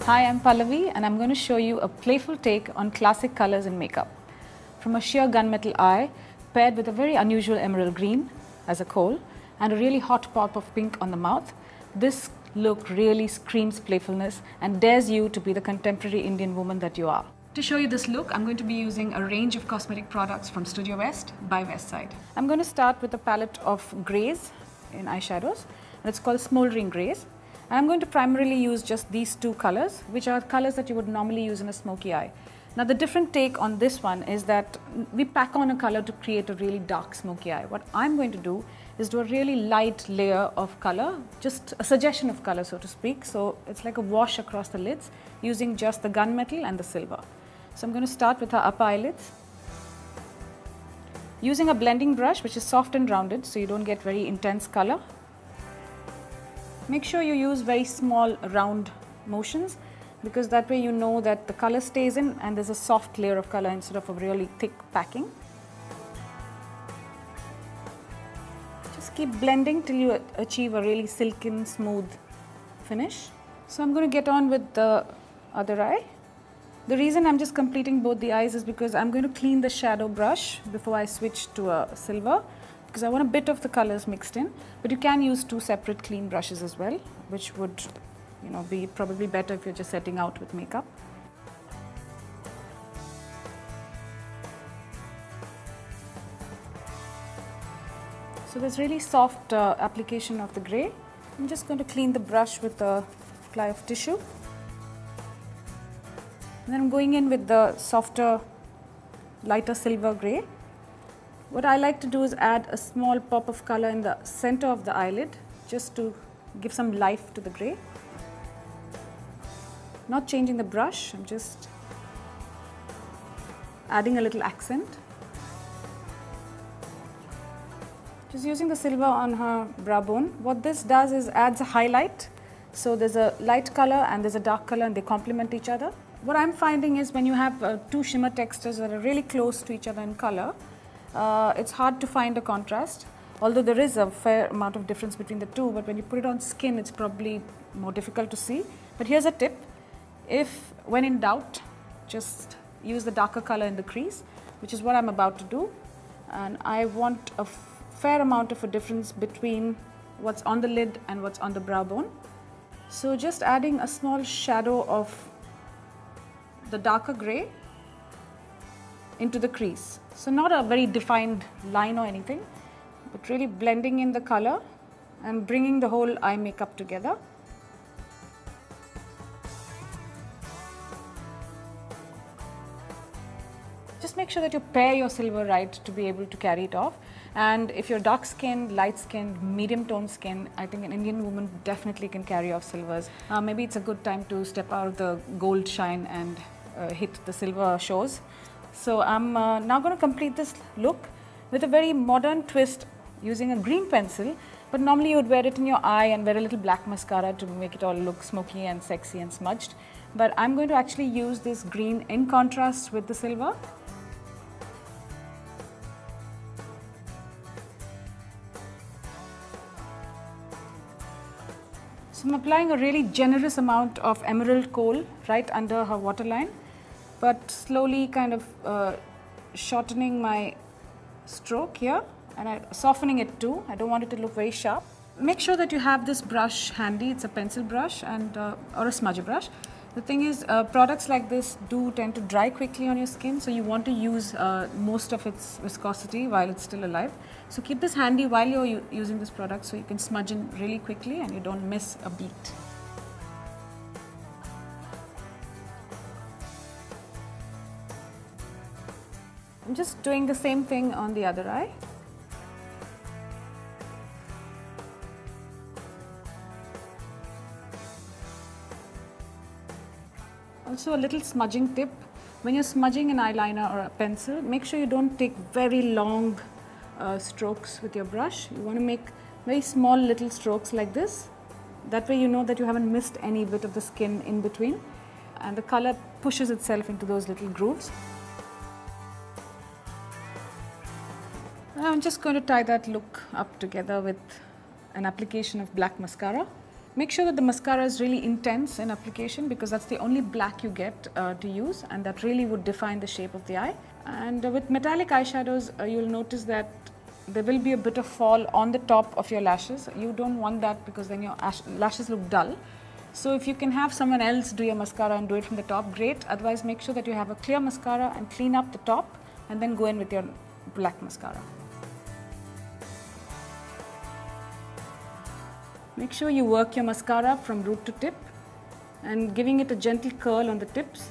Hi, I'm Pallavi and I'm going to show you a playful take on classic colors in makeup. From a sheer gunmetal eye, paired with a very unusual emerald green as a kohl and a really hot pop of pink on the mouth, this look really screams playfulness and dares you to be the contemporary Indian woman that you are. To show you this look, I'm going to be using a range of cosmetic products from StudioWest by Westside. I'm going to start with a palette of greys in eyeshadows, and it's called Smoldering Greys. And I'm going to primarily use just these two colors, which are colors that you would normally use in a smoky eye. Now the different take on this one is that we pack on a color to create a really dark smoky eye. What I'm going to do is do a really light layer of color, just a suggestion of color, so to speak. So it's like a wash across the lids using just the gunmetal and the silver. So I'm going to start with our upper eyelids. Using a blending brush which is soft and rounded so you don't get very intense color. Make sure you use very small round motions because that way you know that the color stays in and there's a soft layer of color instead of a really thick packing. Just keep blending till you achieve a really silken, smooth finish. So I'm going to get on with the other eye. The reason I'm just completing both the eyes is because I'm going to clean the shadow brush before I switch to a silver, because I want a bit of the colors mixed in, but you can use two separate clean brushes as well, which would, be probably better if you're just setting out with makeup. So there's really soft application of the grey. I'm just going to clean the brush with a ply of tissue. And then I'm going in with the softer, lighter silver grey. What I like to do is add a small pop of color in the center of the eyelid, just to give some life to the grey. Not changing the brush, I'm just adding a little accent. Just using the silver on her brow bone. What this does is adds a highlight. So there's a light color and there's a dark color and they complement each other. What I'm finding is when you have two shimmer textures that are really close to each other in color, it's hard to find a contrast, although there is a fair amount of difference between the two, but when you put it on skin, it's probably more difficult to see. But here's a tip. When in doubt, just use the darker color in the crease, which is what I'm about to do. And I want a fair amount of a difference between what's on the lid and what's on the brow bone. So just adding a small shadow of the darker grey into the crease. So not a very defined line or anything, but really blending in the color and bringing the whole eye makeup together. Just make sure that you pair your silver right to be able to carry it off. And if you're dark skinned, light skinned, medium toned skin, I think an Indian woman definitely can carry off silvers. Maybe it's a good time to step out of the gold shine and hit the silver shows. So I'm now going to complete this look with a very modern twist using a green pencil, but normally you would wear it in your eye and wear a little black mascara to make it all look smoky and sexy and smudged. But I'm going to actually use this green in contrast with the silver. So I'm applying a really generous amount of emerald kohl right under her waterline, but slowly kind of shortening my stroke here and softening it too. I don't want it to look very sharp. Make sure that you have this brush handy. It's a pencil brush and or a smudger brush. The thing is, products like this do tend to dry quickly on your skin, so you want to use most of its viscosity while it's still alive. So keep this handy while you're using this product so you can smudge in really quickly and you don't miss a beat. I'm just doing the same thing on the other eye. Also a little smudging tip. When you're smudging an eyeliner or a pencil, make sure you don't take very long strokes with your brush. You want to make very small little strokes like this. That way you know that you haven't missed any bit of the skin in between and the color pushes itself into those little grooves. And I'm just going to tie that look up together with an application of black mascara. Make sure that the mascara is really intense in application because that's the only black you get to use, and that really would define the shape of the eye. And with metallic eyeshadows, you'll notice that there will be a bit of fall on the top of your lashes. You don't want that because then your lashes look dull. So if you can have someone else do your mascara and do it from the top, great. Otherwise, make sure that you have a clear mascara and clean up the top and then go in with your black mascara. Make sure you work your mascara from root to tip and giving it a gentle curl on the tips.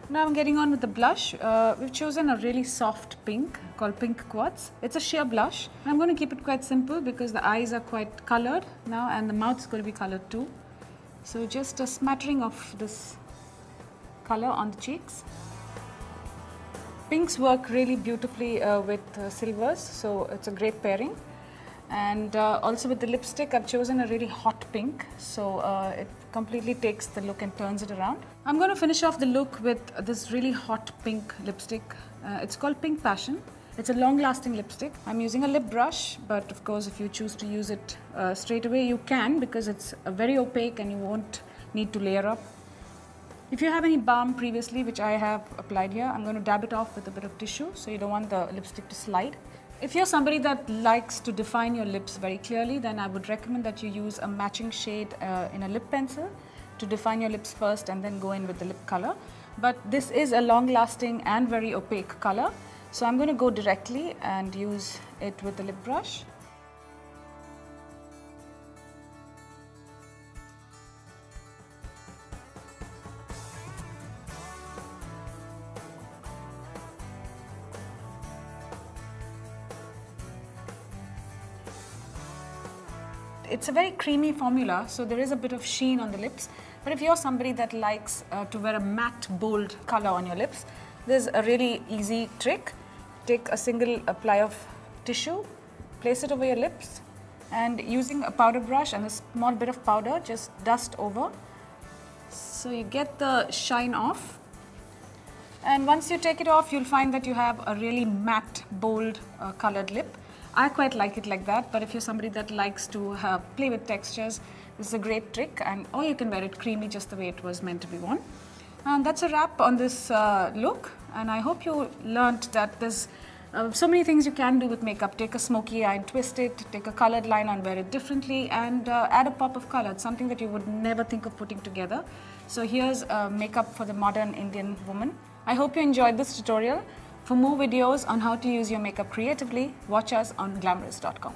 Now I'm getting on with the blush. We've chosen a really soft pink called Pink Quartz. It's a sheer blush. I'm going to keep it quite simple because the eyes are quite colored now and the mouth is going to be colored too. So just a smattering of this color on the cheeks. Pinks work really beautifully with silvers, so it's a great pairing. And also with the lipstick, I've chosen a really hot pink, so it completely takes the look and turns it around. I'm going to finish off the look with this really hot pink lipstick. It's called Pink Passion. It's a long-lasting lipstick. I'm using a lip brush, but of course if you choose to use it straight away, you can, because it's very opaque and you won't need to layer up. If you have any balm previously, which I have applied here, I'm going to dab it off with a bit of tissue, so you don't want the lipstick to slide. If you're somebody that likes to define your lips very clearly, then I would recommend that you use a matching shade in a lip pencil to define your lips first and then go in with the lip color. But this is a long-lasting and very opaque color, so I'm going to go directly and use it with the lip brush. It's a very creamy formula, so there is a bit of sheen on the lips. But if you're somebody that likes to wear a matte, bold color on your lips, there's a really easy trick. Take a single ply of tissue, place it over your lips, and using a powder brush and a small bit of powder, just dust over. So you get the shine off. And once you take it off, you'll find that you have a really matte, bold colored lip. I quite like it like that, but if you're somebody that likes to play with textures, this is a great trick, or you can wear it creamy just the way it was meant to be worn. And that's a wrap on this look, and I hope you learned that there's so many things you can do with makeup. Take a smoky eye and twist it, take a colored liner and wear it differently, and add a pop of color. It's something that you would never think of putting together. So here's makeup for the modern Indian woman. I hope you enjoyed this tutorial. For more videos on how to use your makeup creatively, watch us on Glamrs.com.